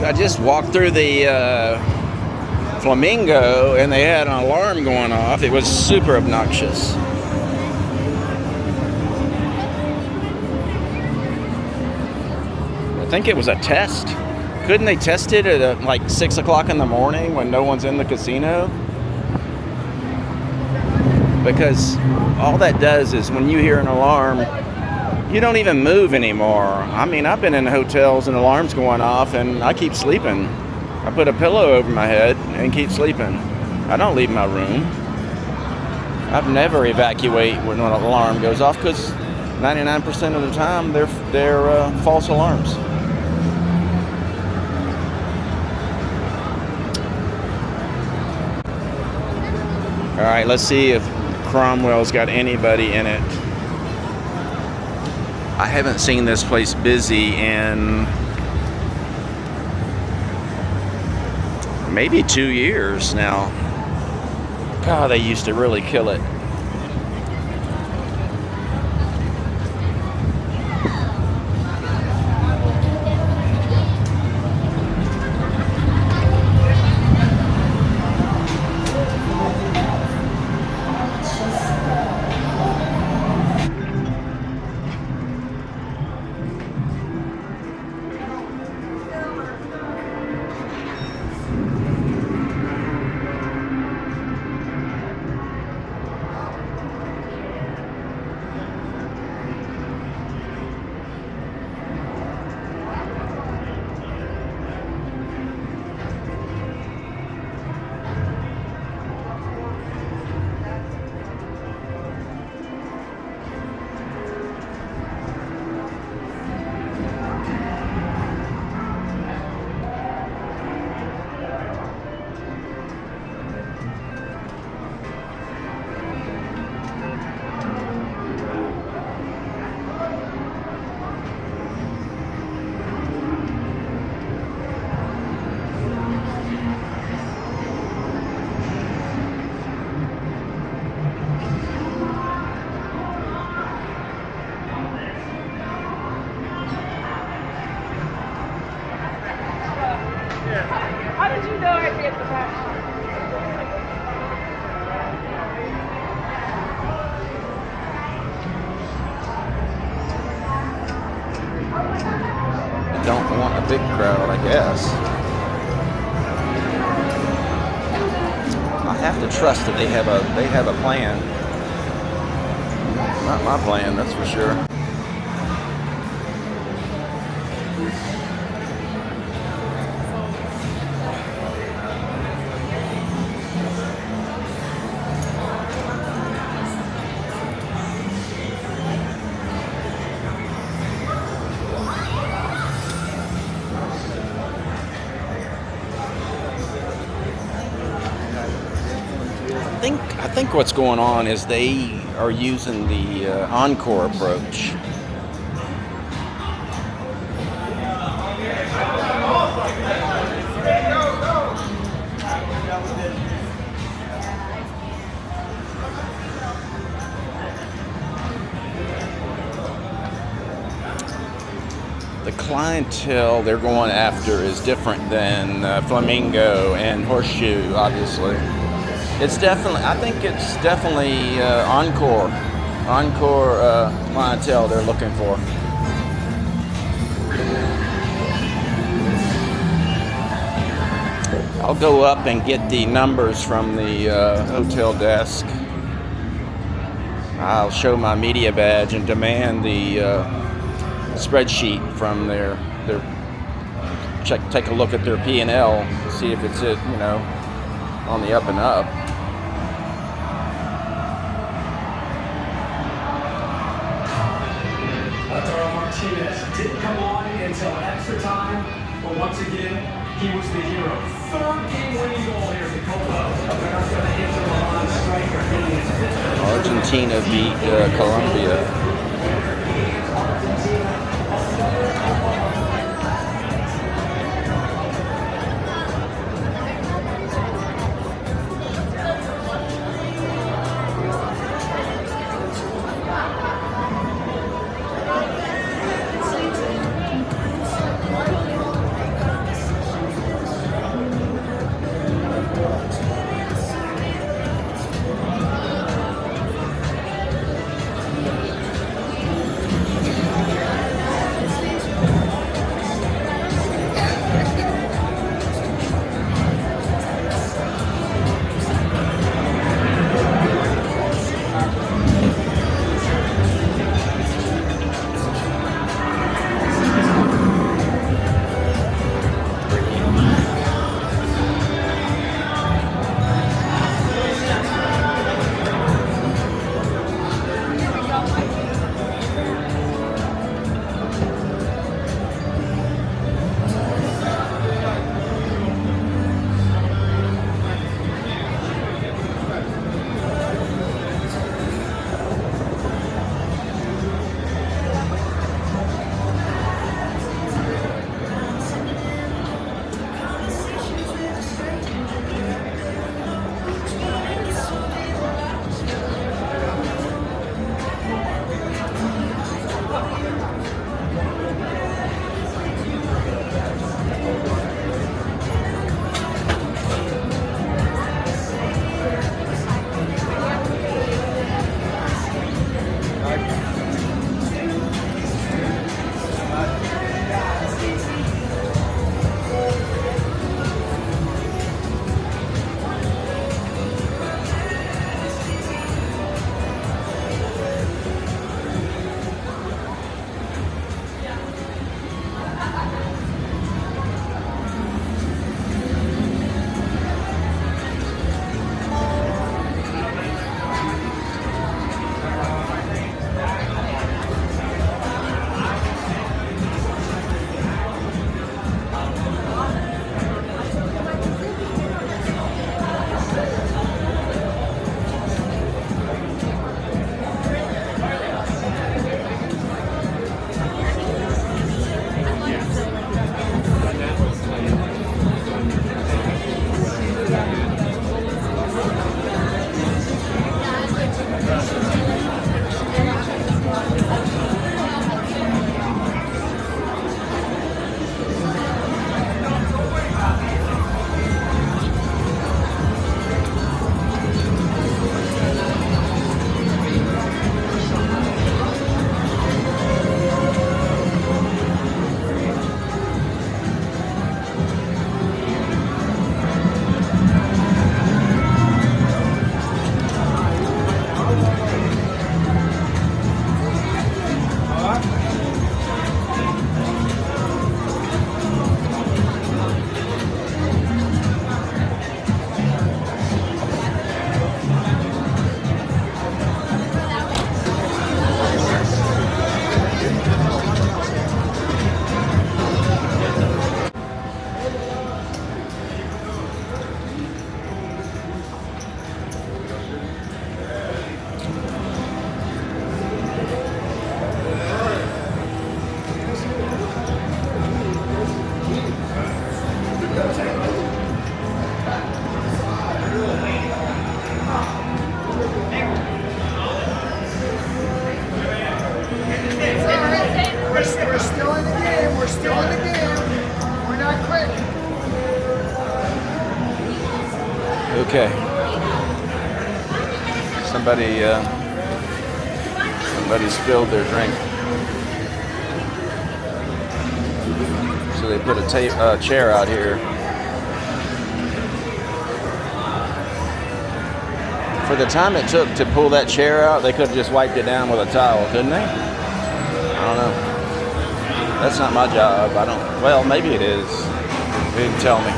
I just walked through the Flamingo and they had an alarm going off. It was super obnoxious. I think it was a test. Couldn't they test it at like 6 o'clock in the morning when no one's in the casino? Because all that does is when you hear an alarm, you don't even move anymore. I mean, I've been in hotels and alarms going off and I keep sleeping. I put a pillow over my head and keep sleeping. I don't leave my room. I've never evacuate when an alarm goes off because 99% of the time they're false alarms. All right, let's see if Cromwell's got anybody in it. I haven't seen this place busy in maybe 2 years now. God, they used to really kill it. How did you know I'd be at the back? Don't want a big crowd, I guess. I have to trust that they have a plan. Not my plan, that's for sure. I think what's going on is they are using the encore approach. The clientele they're going after is different than Flamingo and Horseshoe, obviously. It's definitely, I think it's definitely encore clientele they're looking for. I'll go up and get the numbers from the hotel desk. I'll show my media badge and demand the spreadsheet from their take a look at their P&L to see if it's on the up and up. Didn't come on until extra time, but once again, he was the hero. Third game-winning goal here for Copa. America into the line striker. Argentina beat Colombia. We're still in the game. We're still in the game. We're not quitting. Okay. Somebody spilled their drink. So they put a chair out here. For the time it took to pull that chair out, they could have just wiped it down with a towel, couldn't they? I don't know. That's not my job. I don't. Well, maybe it is. They didn't tell me.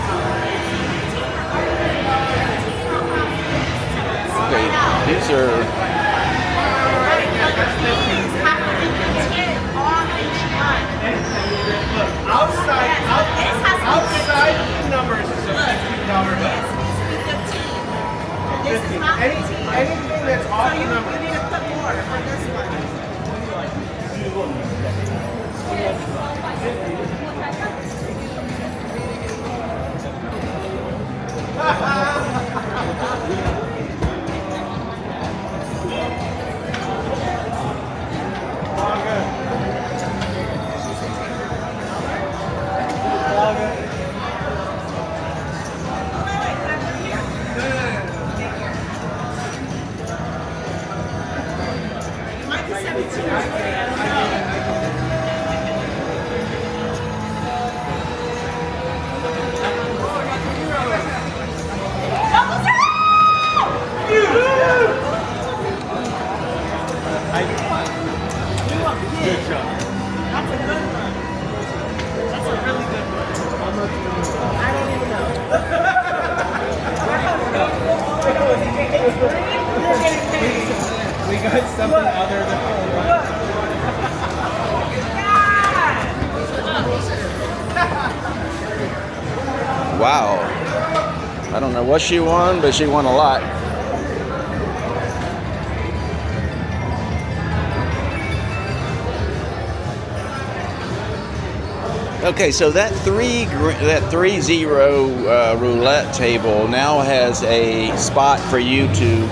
Okay, these are. Outside numbers is a $15 bill. This is not 15. Anything that's off the number. You need to put more for this one. We got something other than Wow. I don't know what she won, but she won a lot. Okay, so that 3-0 roulette table now has a spot for you to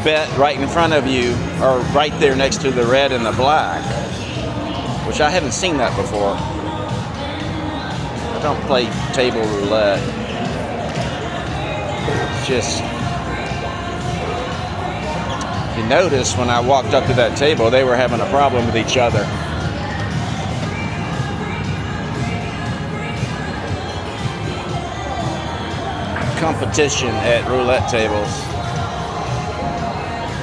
bet right in front of you, or right there next to the red and the black, which I haven't seen that before. I don't play table roulette. It's just, you notice when I walked up to that table, they were having a problem with each other. Competition at roulette tables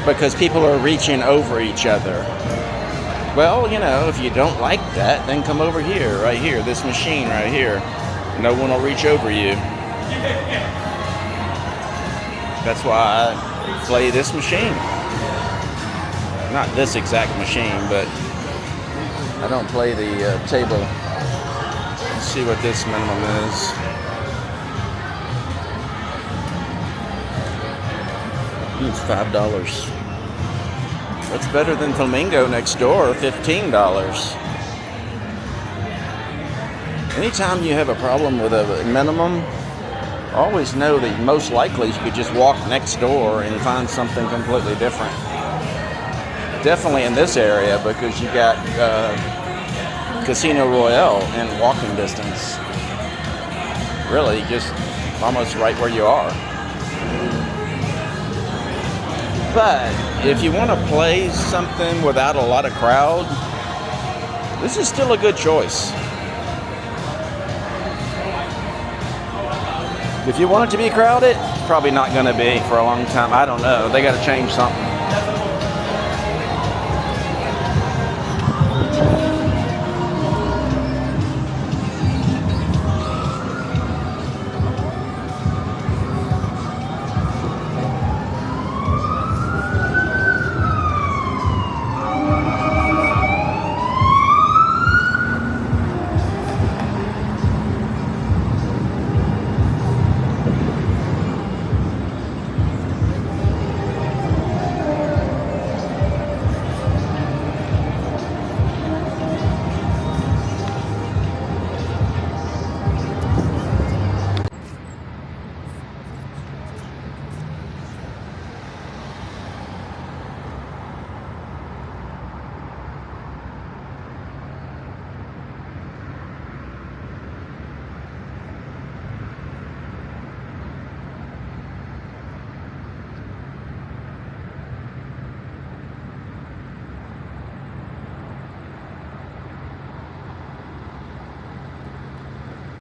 because people are reaching over each other. Well, you know, if you don't like that, then come over here, right here, this machine right here. No one will reach over you. That's why I play this machine. Not this exact machine, but I don't play the table. Let's see what this minimum is. It's $5. That's better than Flamingo next door, $15. Anytime you have a problem with a minimum, always know that most likely you could just walk next door and find something completely different. Definitely in this area because you got Casino Royale in walking distance. Really, just almost right where you are. But if you want to play something without a lot of crowd, this is still a good choice. If you want it to be crowded, it's probably not going to be for a long time. I don't know. They got to change something.